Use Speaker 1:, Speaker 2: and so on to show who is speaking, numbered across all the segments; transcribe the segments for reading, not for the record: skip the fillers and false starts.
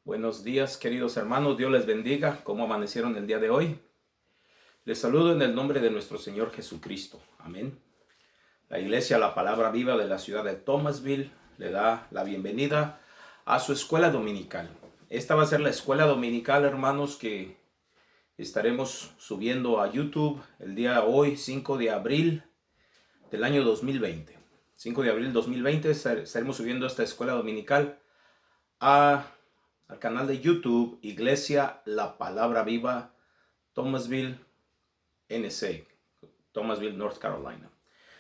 Speaker 1: Buenos días, queridos hermanos. Dios les bendiga. ¿Cómo amanecieron el día de hoy? Les saludo en el nombre de nuestro Señor Jesucristo. Amén. La iglesia La Palabra Viva de la ciudad de Thomasville le da la bienvenida a su escuela dominical. Esta va a ser la escuela dominical, hermanos, que estaremos subiendo a YouTube el día de hoy, 5 de abril del año 2020. 5 de abril 2020 estaremos subiendo esta escuela dominical al canal de YouTube Iglesia La Palabra Viva Thomasville, NC, Thomasville, North Carolina.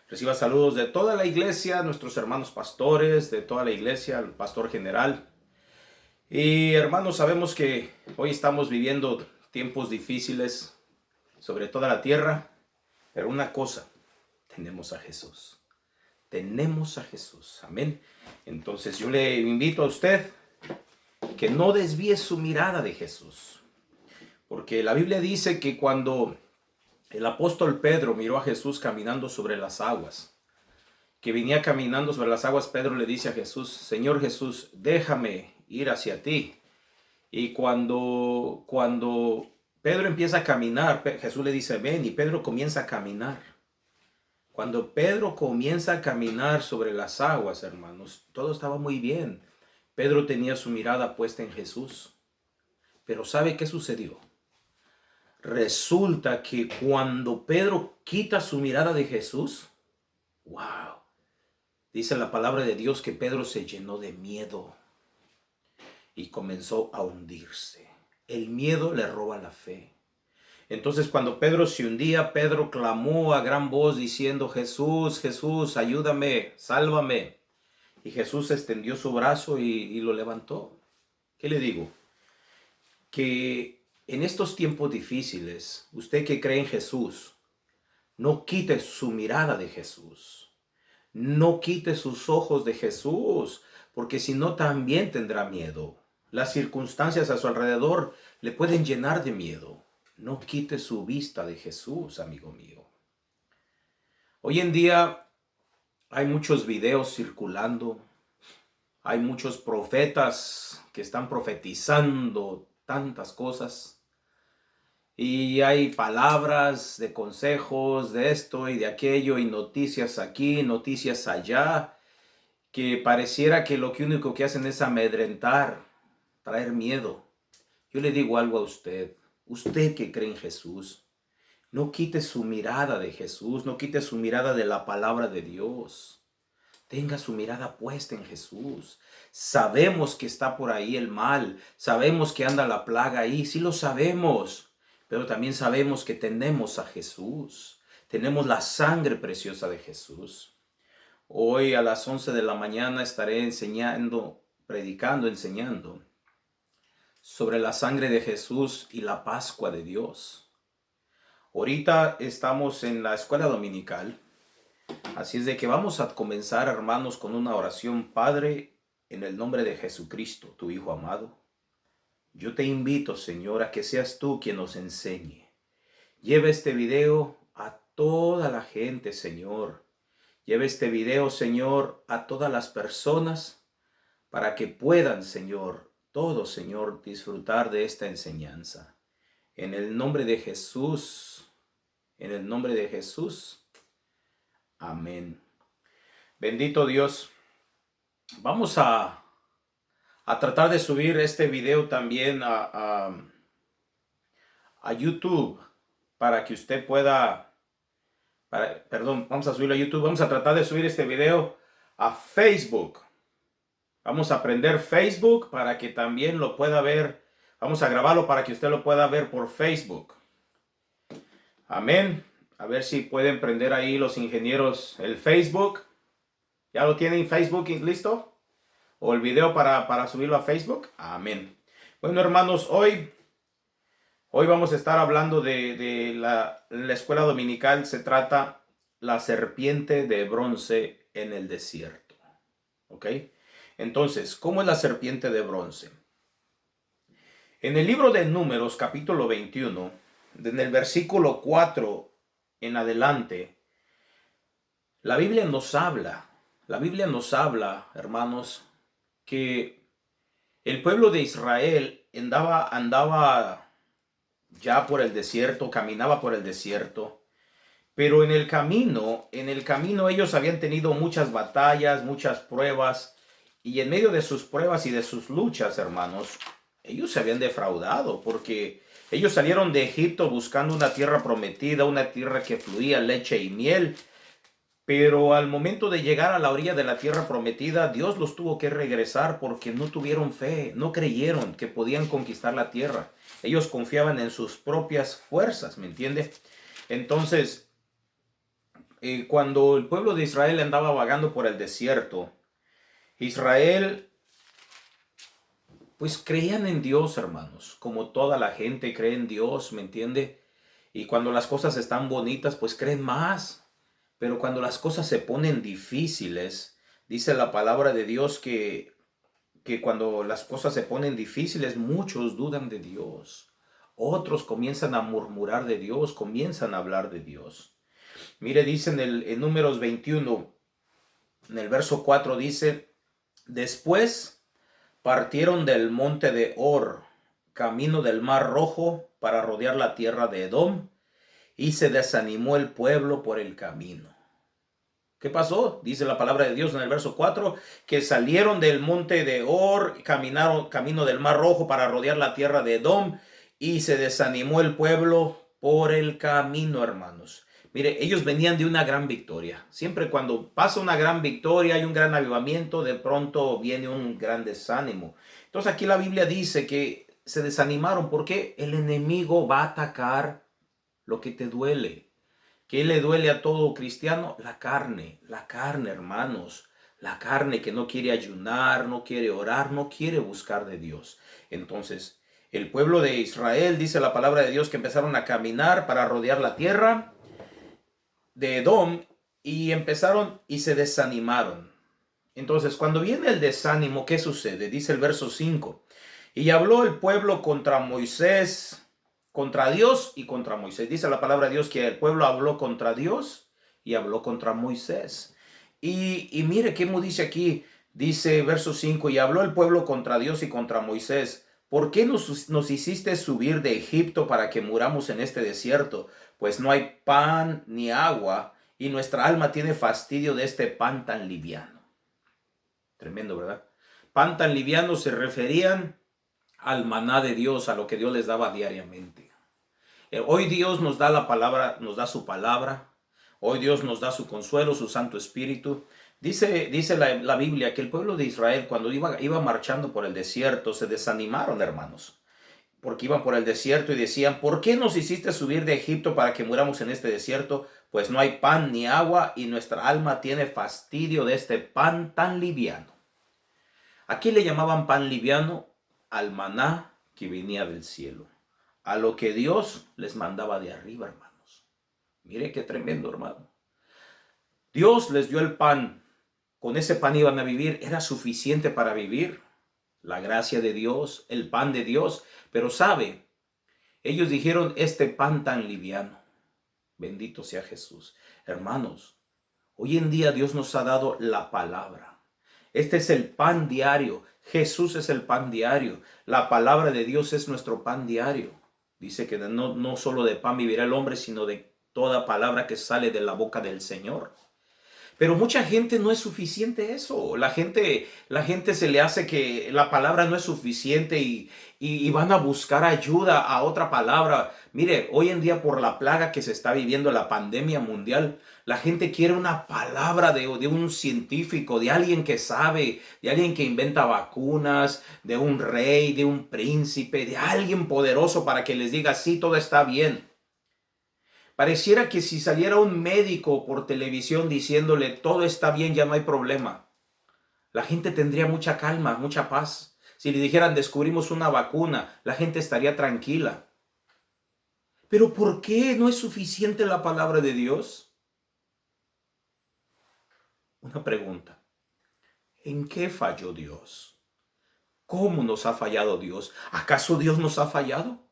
Speaker 1: Reciba saludos de toda la iglesia, nuestros hermanos pastores, de toda la iglesia, el pastor general. Y hermanos, sabemos que hoy estamos viviendo tiempos difíciles sobre toda la tierra, pero una cosa, tenemos a Jesús. Tenemos a Jesús. Amén. Entonces yo le invito a usted que no desvíe su mirada de Jesús. Porque la Biblia dice que cuando el apóstol Pedro miró a Jesús caminando sobre las aguas, que venía caminando sobre las aguas, Pedro le dice a Jesús: Señor Jesús, déjame ir hacia ti. Y cuando Pedro empieza a caminar, Jesús le dice: ven, y Pedro comienza a caminar. Cuando Pedro comienza a caminar sobre las aguas, hermanos, todo estaba muy bien. Pedro tenía su mirada puesta en Jesús. Pero ¿sabe qué sucedió? Resulta que cuando Pedro quita su mirada de Jesús, wow, dice la palabra de Dios que Pedro se llenó de miedo y comenzó a hundirse. El miedo le roba la fe. Entonces cuando Pedro se hundía, Pedro clamó a gran voz diciendo: Jesús, Jesús, ayúdame, sálvame. Y Jesús extendió su brazo y lo levantó. ¿Qué le digo? Que en estos tiempos difíciles, usted que cree en Jesús, no quite su mirada de Jesús. No quite sus ojos de Jesús, porque si no también tendrá miedo. Las circunstancias a su alrededor le pueden llenar de miedo. No quite su vista de Jesús, amigo mío. Hoy en día hay muchos videos circulando. Hay muchos profetas que están profetizando tantas cosas. Y hay palabras de consejos de esto y de aquello y noticias aquí, noticias allá, que pareciera que lo único que hacen es amedrentar, traer miedo. Yo le digo algo a usted que cree en Jesús, no quite su mirada de Jesús, no quite su mirada de la palabra de Dios. Tenga su mirada puesta en Jesús. Sabemos que está por ahí el mal, sabemos que anda la plaga ahí, sí lo sabemos. Pero también sabemos que tenemos a Jesús. Tenemos la sangre preciosa de Jesús. Hoy a las 11 de la mañana estaré enseñando sobre la sangre de Jesús y la Pascua de Dios. Ahorita estamos en la escuela dominical. Así es de que vamos a comenzar, hermanos, con una oración. Padre, en el nombre de Jesucristo, tu Hijo amado, yo te invito, Señor, a que seas tú quien nos enseñe. Lleva este video a toda la gente, Señor. Lleva este video, Señor, a todas las personas para que puedan, Señor, todos, Señor, disfrutar de esta enseñanza. En el nombre de Jesús, en el nombre de Jesús. Amén. Bendito Dios. Vamos a tratar de subir este video también a YouTube para que usted pueda, vamos a subirlo a YouTube. Vamos a tratar de subir este video a Facebook. Vamos a aprender Facebook para que también lo pueda ver. Vamos a grabarlo para que usted lo pueda ver por Facebook. Amén. A ver si pueden prender ahí los ingenieros el Facebook. ¿Ya lo tienen Facebook listo? ¿O el video para subirlo a Facebook? Amén. Bueno, hermanos, hoy vamos a estar hablando de la escuela dominical. Se trata la serpiente de bronce en el desierto. ¿Ok? Entonces, ¿cómo es la serpiente de bronce? En el libro de Números, capítulo 21, en el versículo 4 en adelante, la Biblia nos habla, hermanos, que El pueblo de Israel andaba ya por el desierto, caminaba por el desierto. Pero en el camino ellos habían tenido muchas batallas, muchas pruebas, y en medio de sus pruebas y de sus luchas, hermanos, ellos se habían defraudado, porque ellos salieron de Egipto buscando una tierra prometida, una tierra que fluía leche y miel, pero al momento de llegar a la orilla de la tierra prometida, Dios los tuvo que regresar porque no tuvieron fe, no creyeron que podían conquistar la tierra. Ellos confiaban en sus propias fuerzas, ¿me entiende? Entonces, cuando el pueblo de Israel andaba vagando por el desierto, Israel, pues creían en Dios, hermanos, como toda la gente cree en Dios, ¿me entiende? Y cuando las cosas están bonitas, pues creen más. Pero cuando las cosas se ponen difíciles, dice la palabra de Dios que cuando las cosas se ponen difíciles, muchos dudan de Dios. Otros comienzan a murmurar de Dios, comienzan a hablar de Dios. Mire, dice en Números 21, en el verso 4 dice, después partieron del monte de Hor, camino del mar Rojo, para rodear la tierra de Edom, y se desanimó el pueblo por el camino. ¿Qué pasó? Dice la palabra de Dios en el verso 4, que salieron del monte de Hor, caminaron camino del mar Rojo para rodear la tierra de Edom, y se desanimó el pueblo por el camino, hermanos. Mire, ellos venían de una gran victoria. Siempre cuando pasa una gran victoria, hay un gran avivamiento, de pronto viene un gran desánimo. Entonces aquí la Biblia dice que se desanimaron porque el enemigo va a atacar lo que te duele. ¿Qué le duele a todo cristiano? La carne, hermanos. La carne que no quiere ayunar, no quiere orar, no quiere buscar de Dios. Entonces, el pueblo de Israel, dice la palabra de Dios, que empezaron a caminar para rodear la tierra de Edom y empezaron y se desanimaron. Entonces, cuando viene el desánimo, ¿qué sucede? Dice el verso 5. Y habló el pueblo contra Moisés, contra Dios y contra Moisés. Dice la palabra de Dios que el pueblo habló contra Dios y habló contra Moisés. Y mire qué dice aquí, dice verso 5, y habló el pueblo contra Dios y contra Moisés. ¿Por qué nos hiciste subir de Egipto para que muramos en este desierto? Pues no hay pan ni agua y nuestra alma tiene fastidio de este pan tan liviano. Tremendo, ¿verdad? Pan tan liviano se referían al maná de Dios, a lo que Dios les daba diariamente. Hoy Dios nos da la palabra, nos da su palabra. Hoy Dios nos da su consuelo, su Santo Espíritu. Dice la Biblia que el pueblo de Israel, cuando iba marchando por el desierto, se desanimaron, hermanos. Porque iban por el desierto y decían, ¿por qué nos hiciste subir de Egipto para que muramos en este desierto? Pues no hay pan ni agua y nuestra alma tiene fastidio de este pan tan liviano. Aquí le llamaban pan liviano al maná que venía del cielo, a lo que Dios les mandaba de arriba, hermanos. Mire qué tremendo, hermano. Dios les dio el pan, con ese pan iban a vivir, era suficiente para vivir. La gracia de Dios, el pan de Dios, pero sabe, ellos dijeron, este pan tan liviano, bendito sea Jesús. Hermanos, hoy en día Dios nos ha dado la palabra. Este es el pan diario. Jesús es el pan diario. La palabra de Dios es nuestro pan diario. Dice que no solo de pan vivirá el hombre, sino de toda palabra que sale de la boca del Señor. Pero mucha gente no es suficiente eso. La gente se le hace que la palabra no es suficiente y van a buscar ayuda a otra palabra. Mire, hoy en día por la plaga que se está viviendo, la pandemia mundial, la gente quiere una palabra de un científico, de alguien que sabe, de alguien que inventa vacunas, de un rey, de un príncipe, de alguien poderoso para que les diga, sí, todo está bien. Pareciera que si saliera un médico por televisión diciéndole todo está bien, ya no hay problema, la gente tendría mucha calma, mucha paz. Si le dijeran descubrimos una vacuna, la gente estaría tranquila. Pero ¿por qué no es suficiente la palabra de Dios? Una pregunta. ¿En qué falló Dios? ¿Cómo nos ha fallado Dios? ¿Acaso Dios nos ha fallado?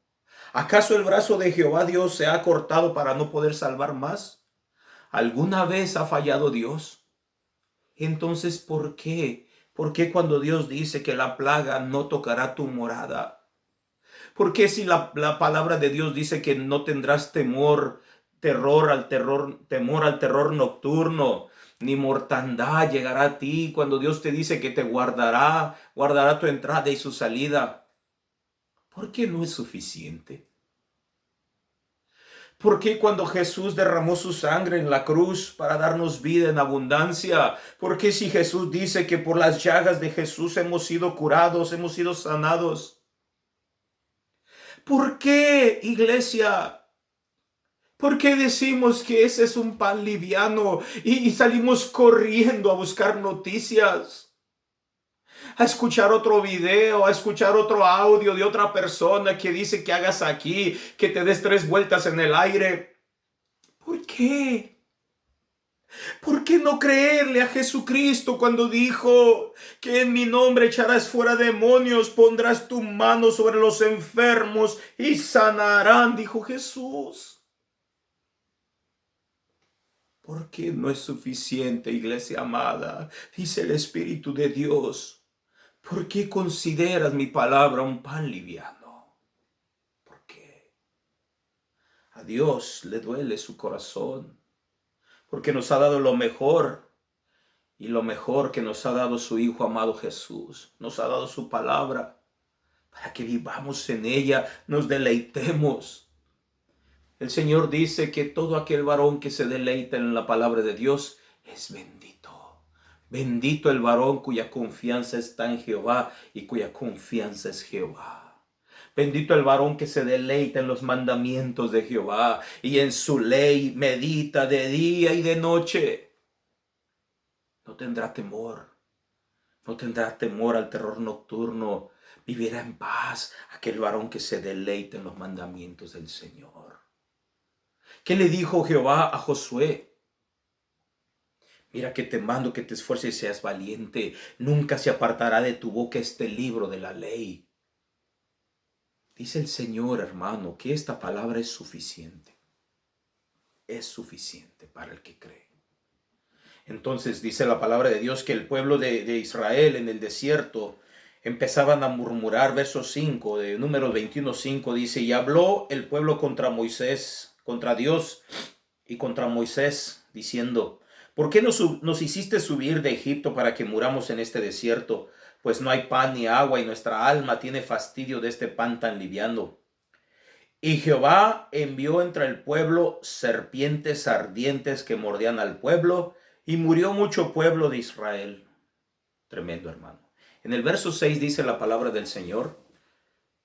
Speaker 1: ¿Acaso el brazo de Jehová Dios se ha cortado para no poder salvar más? ¿Alguna vez ha fallado Dios? Entonces, ¿por qué ¿Por qué cuando Dios dice que la plaga no tocará tu morada? ¿Por qué si la palabra de Dios dice que no tendrás temor al terror nocturno, ni mortandad llegará a ti? Cuando Dios te dice que te guardará tu entrada y su salida, ¿por qué no es suficiente? ¿Por qué cuando Jesús derramó su sangre en la cruz para darnos vida en abundancia? ¿Por qué si Jesús dice que por las llagas de Jesús hemos sido curados, hemos sido sanados? ¿Por qué, iglesia? ¿Por qué decimos que ese es un pan liviano y salimos corriendo a buscar noticias? A escuchar otro video, a escuchar otro audio de otra persona que dice que hagas aquí, que te des 3 vueltas en el aire. ¿Por qué? ¿Por qué no creerle a Jesucristo cuando dijo que en mi nombre echarás fuera demonios, pondrás tu mano sobre los enfermos y sanarán? Dijo Jesús. ¿Por qué no es suficiente, iglesia amada? Dice el Espíritu de Dios. ¿Por qué consideras mi palabra un pan liviano? ¿Por qué? A Dios le duele su corazón, porque nos ha dado lo mejor, y lo mejor que nos ha dado su Hijo amado Jesús. Nos ha dado su palabra para que vivamos en ella, nos deleitemos. El Señor dice que todo aquel varón que se deleita en la palabra de Dios es bendito. Bendito el varón cuya confianza está en Jehová y cuya confianza es Jehová. Bendito el varón que se deleita en los mandamientos de Jehová y en su ley medita de día y de noche. No tendrá temor. No tendrá temor al terror nocturno. Vivirá en paz aquel varón que se deleita en los mandamientos del Señor. ¿Qué le dijo Jehová a Josué? Mira que te mando que te esfuerces y seas valiente. Nunca se apartará de tu boca este libro de la ley. Dice el Señor, hermano, que esta palabra es suficiente. Es suficiente para el que cree. Entonces dice la palabra de Dios que el pueblo de Israel en el desierto empezaban a murmurar. Verso 5 de Números 21:5 dice: y habló el pueblo contra Moisés, contra Dios y contra Moisés, diciendo: ¿por qué nos hiciste subir de Egipto para que muramos en este desierto? Pues no hay pan ni agua y nuestra alma tiene fastidio de este pan tan liviano. Y Jehová envió entre el pueblo serpientes ardientes que mordían al pueblo, y murió mucho pueblo de Israel. Tremendo, hermano. En el verso 6 dice la palabra del Señor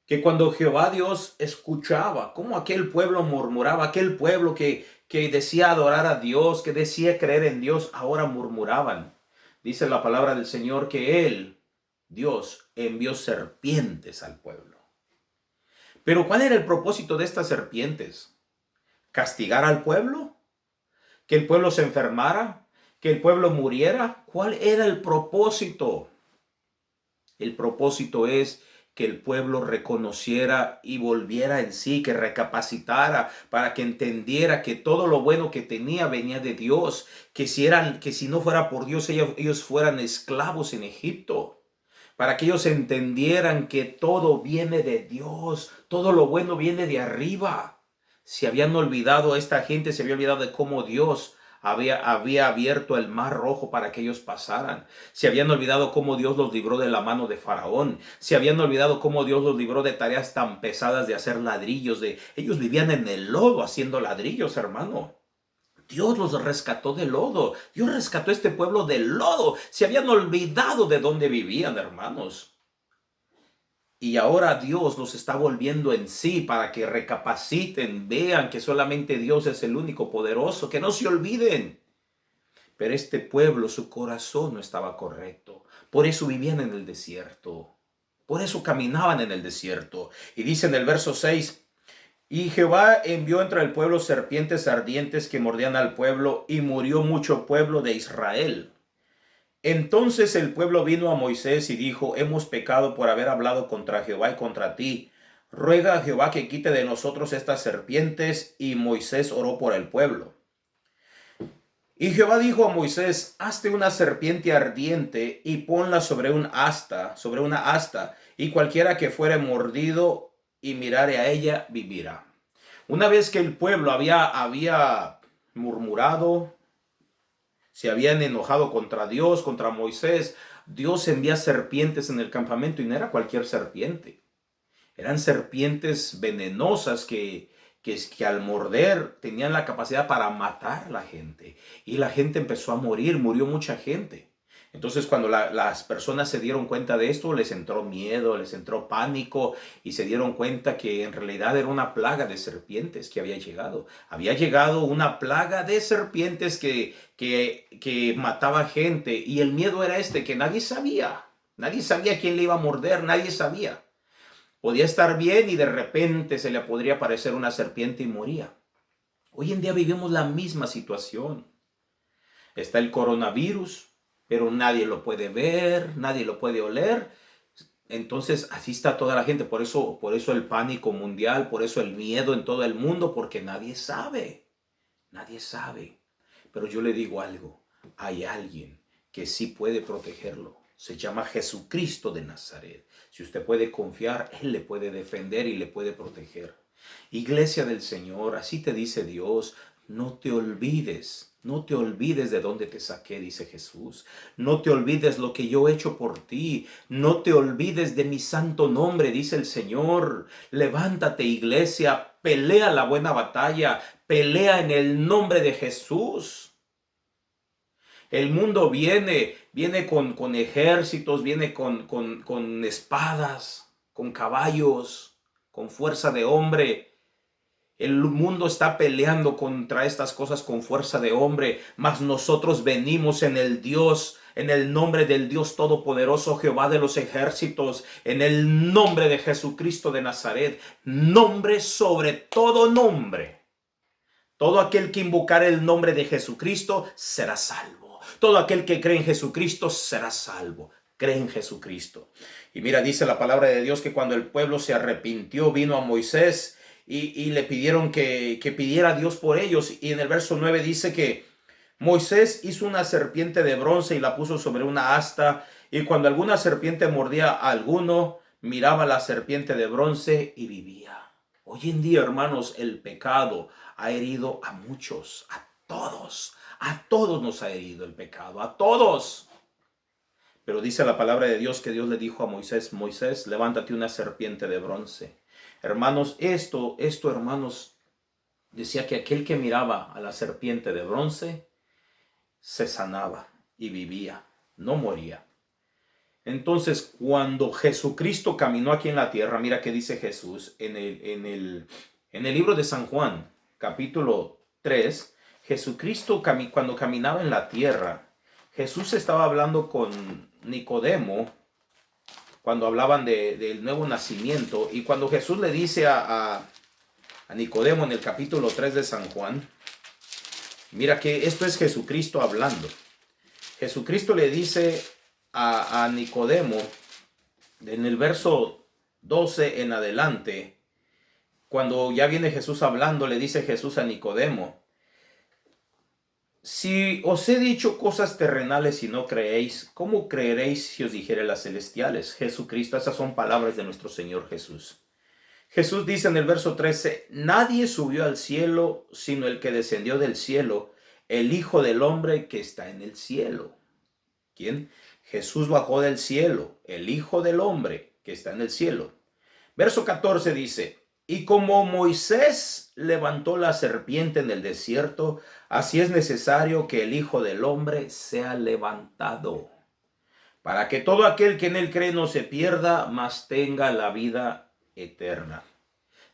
Speaker 1: que cuando Jehová Dios escuchaba cómo aquel pueblo murmuraba, aquel pueblo que decía adorar a Dios, que decía creer en Dios, ahora murmuraban. Dice la palabra del Señor que Él, Dios, envió serpientes al pueblo. Pero ¿cuál era el propósito de estas serpientes? ¿Castigar al pueblo? ¿Que el pueblo se enfermara? ¿Que el pueblo muriera? ¿Cuál era el propósito? El propósito es que el pueblo reconociera y volviera en sí, que recapacitara, para que entendiera que todo lo bueno que tenía venía de Dios, que si no fuera por Dios ellos fueran esclavos en Egipto, para que ellos entendieran que todo viene de Dios, todo lo bueno viene de arriba. Esta gente se había olvidado de cómo Dios había abierto el mar rojo para que ellos pasaran. Se habían olvidado cómo Dios los libró de la mano de Faraón. Se habían olvidado cómo Dios los libró de tareas tan pesadas de hacer ladrillos. Ellos vivían en el lodo haciendo ladrillos, hermano. Dios los rescató del lodo. Dios rescató a este pueblo del lodo. Se habían olvidado de dónde vivían, hermanos. Y ahora Dios los está volviendo en sí para que recapaciten, vean que solamente Dios es el único poderoso, que no se olviden. Pero este pueblo, su corazón no estaba correcto. Por eso vivían en el desierto. Por eso caminaban en el desierto. Y dice en el verso 6, y Jehová envió entre el pueblo serpientes ardientes que mordían al pueblo, y murió mucho pueblo de Israel. Entonces el pueblo vino a Moisés y dijo: hemos pecado por haber hablado contra Jehová y contra ti. Ruega a Jehová que quite de nosotros estas serpientes. Y Moisés oró por el pueblo. Y Jehová dijo a Moisés, hazte una serpiente ardiente y ponla sobre una asta, y cualquiera que fuere mordido y mirare a ella, vivirá. Una vez que el pueblo había murmurado, se habían enojado contra Dios, contra Moisés, Dios envía serpientes en el campamento y no era cualquier serpiente. Eran serpientes venenosas que al morder tenían la capacidad para matar a la gente. Y la gente empezó a morir, murió mucha gente. Entonces cuando las personas se dieron cuenta de esto, les entró miedo, les entró pánico y se dieron cuenta que en realidad era una plaga de serpientes que había llegado. Había llegado una plaga de serpientes que mataba gente y el miedo era que nadie sabía. Nadie sabía quién le iba a morder, nadie sabía. Podía estar bien y de repente se le podría aparecer una serpiente y moría. Hoy en día vivimos la misma situación. Está el coronavirus, pero nadie lo puede ver, nadie lo puede oler. Entonces así está toda la gente. Por eso el pánico mundial, por eso el miedo en todo el mundo, porque nadie sabe. Nadie sabe. Pero yo le digo algo. Hay alguien que sí puede protegerlo. Se llama Jesucristo de Nazaret. Si usted puede confiar, Él le puede defender y le puede proteger. Iglesia del Señor, así te dice Dios, no te olvides. No te olvides de dónde te saqué, dice Jesús. No te olvides lo que yo he hecho por ti. No te olvides de mi santo nombre, dice el Señor. Levántate, iglesia, pelea la buena batalla. Pelea en el nombre de Jesús. El mundo viene con ejércitos, viene con espadas, con caballos, con fuerza de hombre. El mundo está peleando contra estas cosas con fuerza de hombre, mas nosotros venimos en el nombre del Dios Todopoderoso, Jehová de los ejércitos, en el nombre de Jesucristo de Nazaret, nombre sobre todo nombre. Todo aquel que invocare el nombre de Jesucristo será salvo. Todo aquel que cree en Jesucristo será salvo. Cree en Jesucristo. Y mira, dice la palabra de Dios que cuando el pueblo se arrepintió, vino a Moisés y le pidieron que pidiera a Dios por ellos. Y en el verso 9 dice que Moisés hizo una serpiente de bronce y la puso sobre una asta. Y cuando alguna serpiente mordía a alguno, miraba la serpiente de bronce y vivía. Hoy en día, hermanos, el pecado ha herido a muchos, a todos nos ha herido el pecado, a todos. Pero dice la palabra de Dios que Dios le dijo a Moisés, Moisés, levántate una serpiente de bronce. Hermanos, hermanos, decía que aquel que miraba a la serpiente de bronce se sanaba y vivía, no moría. Entonces, cuando Jesucristo caminó aquí en la tierra, mira qué dice Jesús en el libro de San Juan, capítulo 3, Jesucristo cuando caminaba en la tierra, Jesús estaba hablando con Nicodemo cuando hablaban del nuevo nacimiento. Y cuando Jesús le dice a Nicodemo en el capítulo 3 de San Juan, mira que esto es Jesucristo hablando. Jesucristo le dice a Nicodemo en el verso 12 en adelante, cuando ya viene Jesús hablando, le dice Jesús a Nicodemo, si os he dicho cosas terrenales y no creéis, ¿cómo creeréis si os dijere las celestiales? Jesucristo, esas son palabras de nuestro Señor Jesús. Jesús dice en el verso 13, nadie subió al cielo sino el que descendió del cielo, el Hijo del Hombre que está en el cielo. ¿Quién? Jesús bajó del cielo, el Hijo del Hombre que está en el cielo. Verso 14 dice, y como Moisés levantó la serpiente en el desierto, así es necesario que el Hijo del Hombre sea levantado, para que todo aquel que en él cree no se pierda, mas tenga la vida eterna.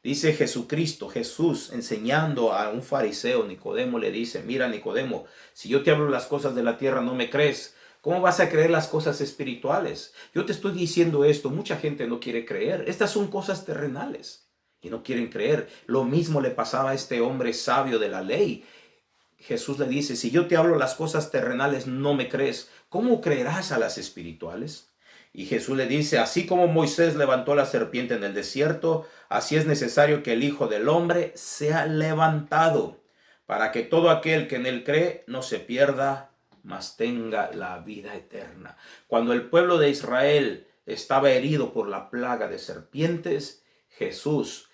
Speaker 1: Dice Jesucristo, Jesús enseñando a un fariseo, Nicodemo le dice, mira Nicodemo, si yo te hablo las cosas de la tierra no me crees, ¿cómo vas a creer las cosas espirituales? Yo te estoy diciendo esto, mucha gente no quiere creer. Estas son cosas terrenales y no quieren creer. Lo mismo le pasaba a este hombre sabio de la ley. Jesús le dice, si yo te hablo las cosas terrenales no me crees, ¿cómo creerás a las espirituales? Y Jesús le dice, así como Moisés levantó la serpiente en el desierto, así es necesario que el Hijo del Hombre sea levantado, para que todo aquel que en él cree no se pierda, mas tenga la vida eterna. Cuando el pueblo de Israel estaba herido por la plaga de serpientes, Jesús,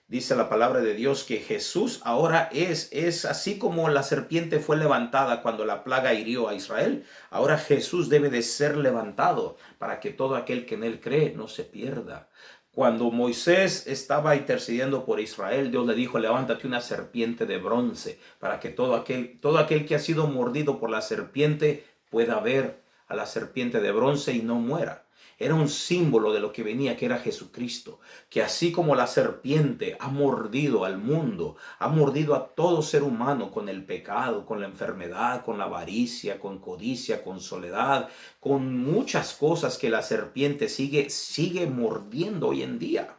Speaker 1: dice la palabra de Dios que Jesús ahora es así como la serpiente fue levantada cuando la plaga hirió a Israel. Ahora Jesús debe de ser levantado para que todo aquel que en él cree no se pierda. Cuando Moisés estaba intercediendo por Israel, Dios le dijo, levántate una serpiente de bronce para que todo aquel que ha sido mordido por la serpiente pueda ver a la serpiente de bronce y no muera. Era un símbolo de lo que venía, que era Jesucristo, que así como la serpiente ha mordido al mundo, ha mordido a todo ser humano con el pecado, con la enfermedad, con la avaricia, con codicia, con soledad, con muchas cosas que la serpiente sigue mordiendo hoy en día.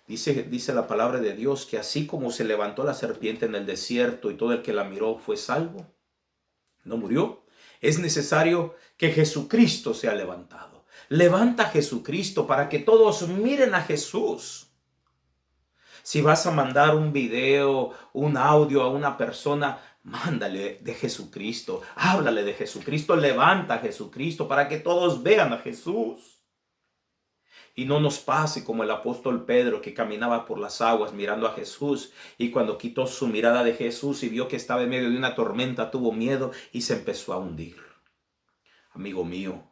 Speaker 1: Dice la palabra de Dios que así como se levantó la serpiente en el desierto y todo el que la miró fue salvo, no murió. Es necesario que Jesucristo sea levantado. Levanta a Jesucristo para que todos miren a Jesús. Si vas a mandar un video, un audio a una persona, mándale de Jesucristo. Háblale de Jesucristo. Levanta a Jesucristo para que todos vean a Jesús. Y no nos pase como el apóstol Pedro, que caminaba por las aguas mirando a Jesús, y cuando quitó su mirada de Jesús y vio que estaba en medio de una tormenta, tuvo miedo y se empezó a hundir. Amigo mío,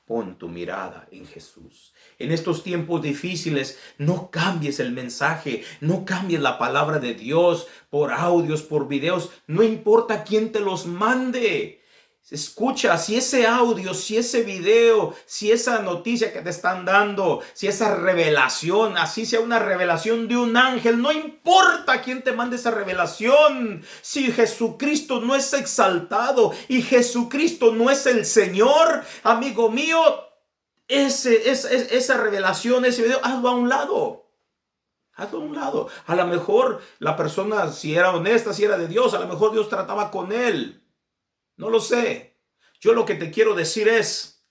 Speaker 1: pon tu mirada en Jesús. En estos tiempos difíciles, no cambies el mensaje, no cambies la palabra de Dios por audios, por videos, no importa quién te los mande. Escucha, si ese audio, si ese video, si esa noticia que te están dando, si esa revelación, así sea una revelación de un ángel, no importa quién te mande esa revelación. Si Jesucristo no es exaltado y Jesucristo no es el Señor, amigo mío, esa revelación, ese video, hazlo a un lado. Hazlo a un lado. A lo mejor la persona, si era honesta, si era de Dios, a lo mejor Dios trataba con él. No lo sé. Yo lo que te quiero decir es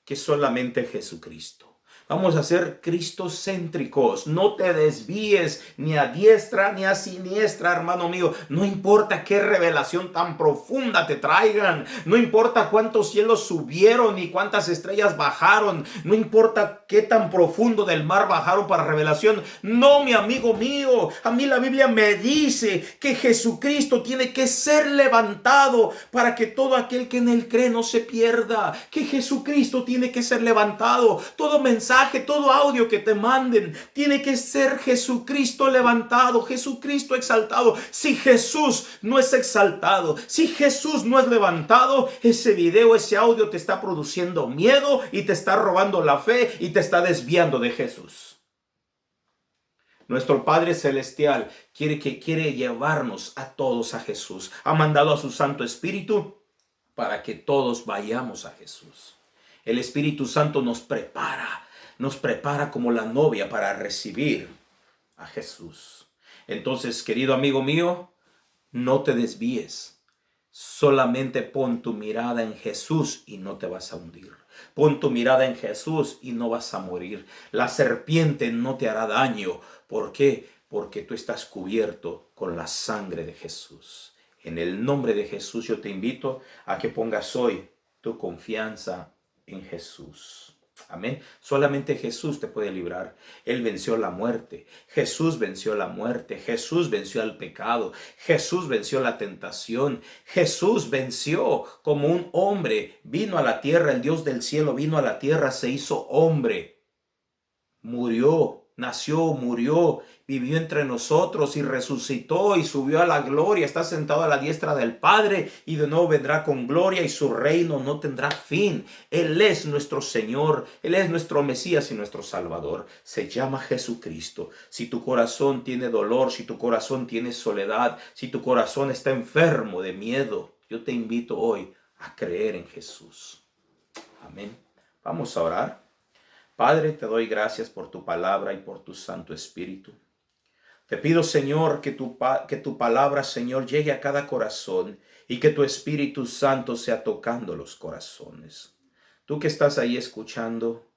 Speaker 1: que solamente Jesucristo. Vamos a ser cristocéntricos. No te desvíes ni a diestra ni a siniestra, hermano mío. No importa qué revelación tan profunda te traigan. No importa cuántos cielos subieron y cuántas estrellas bajaron. No importa qué tan profundo del mar bajaron para revelación. No, mi amigo mío. A mí la Biblia me dice que Jesucristo tiene que ser levantado para que todo aquel que en él cree no se pierda. Que Jesucristo tiene que ser levantado. Todo mensaje, todo audio que te manden, tiene que ser Jesucristo levantado, Jesucristo exaltado. Si Jesús no es exaltado, si Jesús no es levantado, ese video, ese audio te está produciendo miedo y te está robando la fe y te está desviando de Jesús. Nuestro Padre Celestial quiere llevarnos a todos a Jesús. Ha mandado a su Santo Espíritu para que todos vayamos a Jesús. El Espíritu Santo nos prepara como la novia para recibir a Jesús. Entonces, querido amigo mío, no te desvíes. Solamente pon tu mirada en Jesús y no te vas a hundir. Pon tu mirada en Jesús y no vas a morir. La serpiente no te hará daño. ¿Por qué? Porque tú estás cubierto con la sangre de Jesús. En el nombre de Jesús yo te invito a que pongas hoy tu confianza en Jesús. Amén. Solamente Jesús te puede librar. Él venció la muerte. Jesús venció la muerte. Jesús venció al pecado. Jesús venció la tentación. Jesús venció como un hombre. Vino a la tierra. El Dios del cielo vino a la tierra. Se hizo hombre. Murió. Nació, murió, vivió entre nosotros y resucitó y subió a la gloria. Está sentado a la diestra del Padre y de nuevo vendrá con gloria y su reino no tendrá fin. Él es nuestro Señor, Él es nuestro Mesías y nuestro Salvador. Se llama Jesucristo. Si tu corazón tiene dolor, si tu corazón tiene soledad, si tu corazón está enfermo de miedo, yo te invito hoy a creer en Jesús. Amén. Vamos a orar. Padre, te doy gracias por tu palabra y por tu Santo Espíritu. Te pido, Señor, que tu palabra, Señor, llegue a cada corazón y que tu Espíritu Santo sea tocando los corazones. Tú que estás ahí escuchando,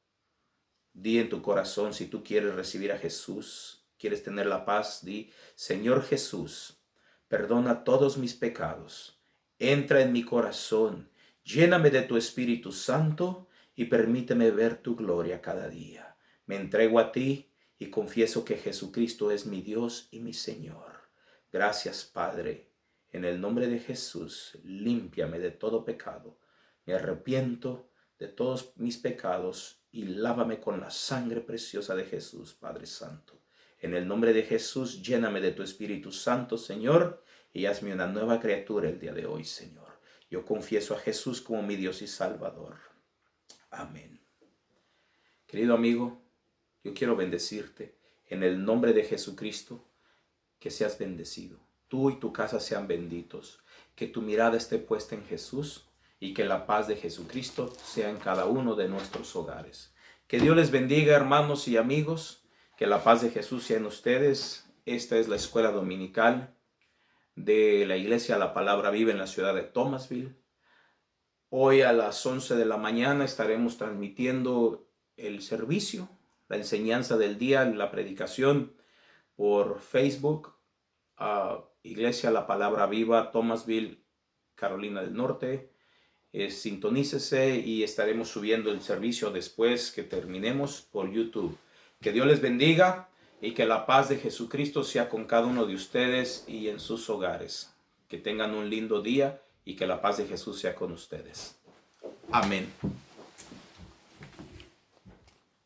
Speaker 1: di en tu corazón si tú quieres recibir a Jesús, quieres tener la paz, di, Señor Jesús, perdona todos mis pecados, entra en mi corazón, lléname de tu Espíritu Santo y permíteme ver tu gloria cada día. Me entrego a ti y confieso que Jesucristo es mi Dios y mi Señor. Gracias, Padre. En el nombre de Jesús, límpiame de todo pecado. Me arrepiento de todos mis pecados y lávame con la sangre preciosa de Jesús, Padre Santo. En el nombre de Jesús, lléname de tu Espíritu Santo, Señor, y hazme una nueva criatura el día de hoy, Señor. Yo confieso a Jesús como mi Dios y Salvador. Amén. Querido amigo, yo quiero bendecirte en el nombre de Jesucristo, que seas bendecido. Tú y tu casa sean benditos. Que tu mirada esté puesta en Jesús y que la paz de Jesucristo sea en cada uno de nuestros hogares. Que Dios les bendiga, hermanos y amigos. Que la paz de Jesús sea en ustedes. Esta es la escuela dominical de la iglesia La Palabra Viva en la ciudad de Thomasville. Hoy a las 11 de la mañana estaremos transmitiendo el servicio, la enseñanza del día, la predicación por Facebook, Iglesia La Palabra Viva, Thomasville, Carolina del Norte. Sintonícese y estaremos subiendo el servicio después que terminemos por YouTube. Que Dios les bendiga y que la paz de Jesucristo sea con cada uno de ustedes y en sus hogares. Que tengan un lindo día y que la paz de Jesús sea con ustedes. Amén.